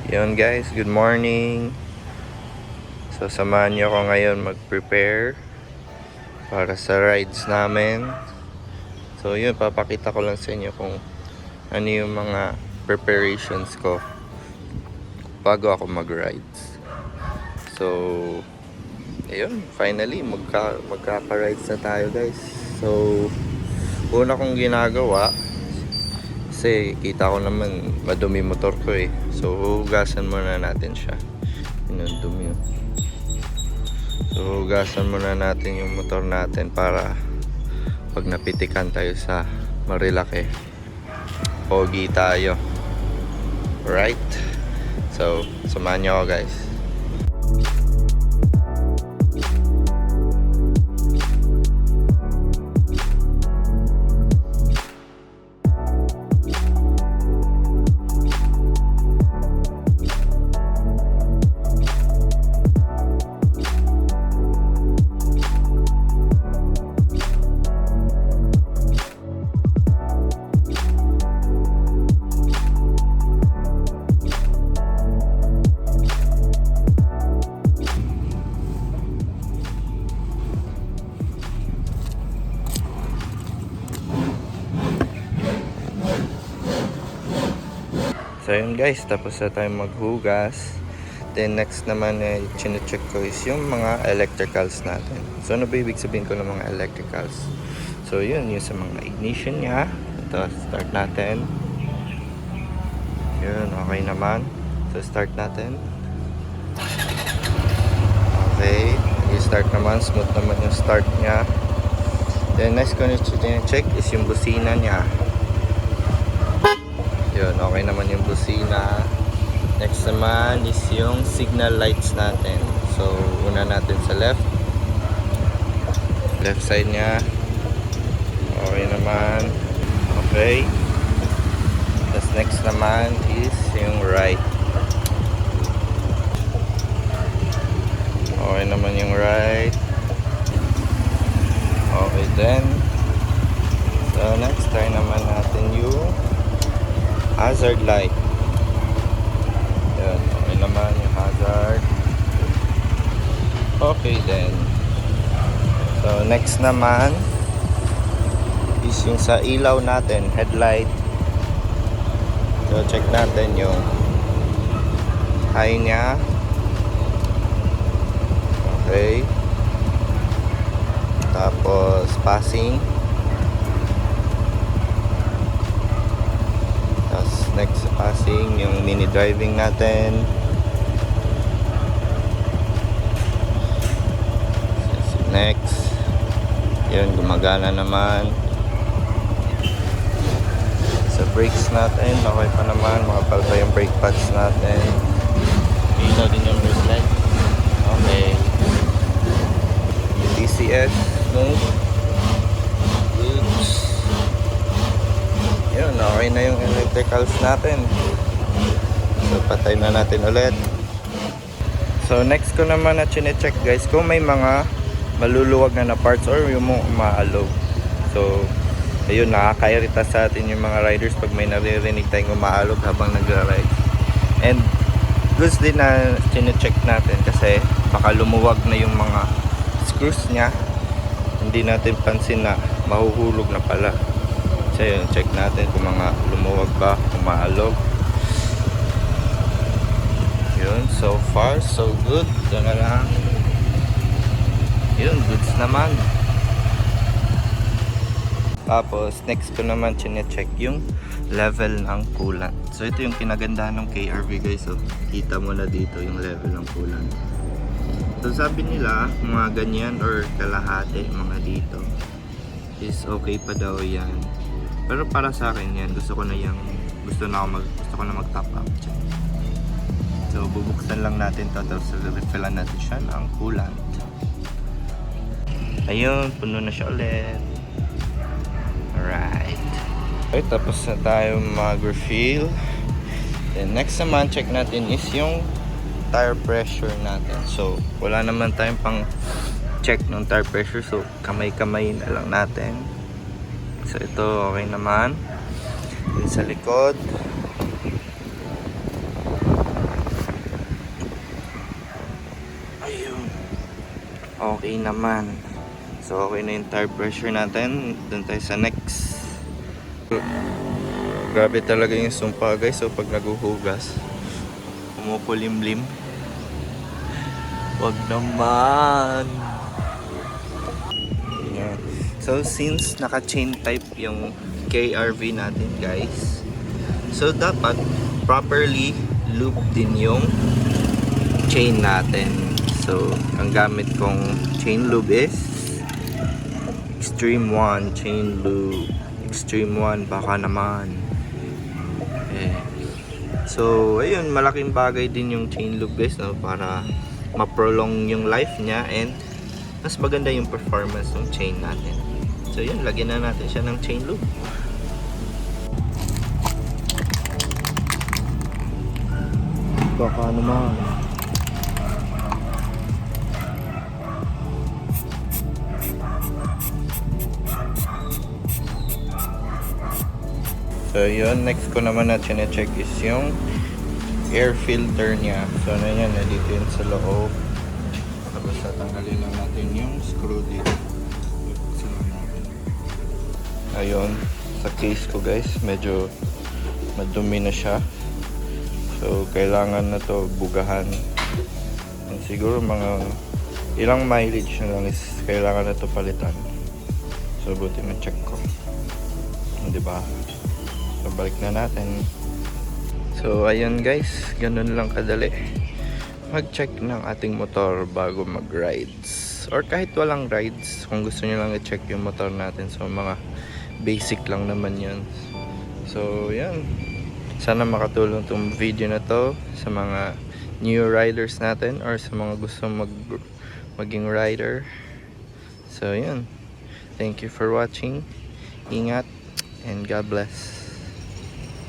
Yun guys, good morning. So samahan nyo ako ngayon mag-prepare para sa rides namin. So yun, papakita ko lang sa inyo kung ano yung mga preparations ko bago ako mag-rides. So ayun, finally magkaka-rides na tayo guys. So una kong ginagawa, kasi kita ko naman madumi motor ko eh. So hugasan muna natin siya. Yun yung dumi yun. So hugasan muna natin yung motor natin para pag napitikan tayo sa Marilake, pogi tayo. Right? So samahan nyo ako guys. So yun guys, tapos na tayo maghugas. Then next naman chine-check ko is yung mga electricals natin. So ano ba ibig sabihin ko ng mga electricals? So yun, yung sa mga ignition nya. Ito, start natin. Yun, okay naman. So start natin. Okay, i-start naman, smooth naman yung start nya. Then next ko chine-check is yung busina nya. Yun, okay naman yung busina. Next naman is yung signal lights natin. So, una natin sa left side nya. Okay naman. Okay. Tapos next naman is yung right. Okay naman yung right. Okay then. So, next try naman natin yung hazard light. Yan, okay naman yung hazard. Okay then. So next naman is yung sa ilaw natin, headlight. So check natin yung high nya. Okay. Tapos passing. Next passing yung mini driving natin. Next, yun, gumagana naman. Sa brakes natin, okay pa naman, makapal pa yung brake pads natin. Ilaw din yung brake light. Okay. Yung DCS, no? Yun, okay na yung electricals natin. So patay na natin ulit. So next ko naman na chine-check guys kung may mga maluluwag na parts or yung umaalog. So ayun, nakakairita sa atin yung mga riders pag may naririnig tayong umaalog habang nagra-ride. And goods din na chine-check natin kasi baka lumuwag na yung mga screws nya. Hindi natin pansin na mahuhulog na pala. So yun, check natin kung mga lumuwag ba, umaalog. Yun, so far so good. Ito na lang. Yun, goods naman. Tapos next ko naman chine-check yung level ng coolant. So ito yung kinagandahan ng KRV guys. So kita mo na dito yung level ng coolant. So sabi nila mga ganyan or kalahati, mga dito is okay pa daw yan. Pero para sa akin yan, gusto ko na mag-top up. So bubuksan lang natin to, tapos refillan natin siya ng coolant. Ayun, puno na siya ulit. Alright. Okay, tapos na tayo mag-refill. Then next naman, check natin is yung tire pressure natin. So wala naman tayong pang check ng tire pressure, so kamay-kamay na lang natin. So ito okay naman. Din sa likod. okay naman. So okay na yung tire pressure natin. Doon tayo sa next. Grabe talaga yung sumpa guys. So pag naguhugas, kumukulimlim. Wag naman. Yan. So since naka-chain type yung KRV natin guys, so dapat properly loop din yung chain natin. So ang gamit kong chain lube is Extreme 1 chain lube. Extreme 1 baka naman. Okay. So ayun, malaking bagay din yung chain lube guys, no? Para ma-prolong yung life niya and mas maganda yung performance ng chain natin. So yun, lagyan na natin siya ng chain lube. Baka naman. So yun, next ko naman na chine-check is yung air filter niya. So ano yan, dito yun sa loob. Tapos tatanggalin lang natin yung screw dito. Ayun, sa case ko guys, medyo madumi na siya. So kailangan na to bugahan. And siguro mga ilang mileage na lang is kailangan na to palitan. So buti ma-check ko. Diba? So balik na natin. So ayun guys, ganun lang kadali mag-check ng ating motor bago mag-rides. Or kahit walang rides, kung gusto nyo lang i-check yung motor natin. So mga basic lang naman yun. So yan, sana makatulong tong video na to sa mga new riders natin or sa mga gusto maging rider. So yan, thank you for watching. Ingat and God bless.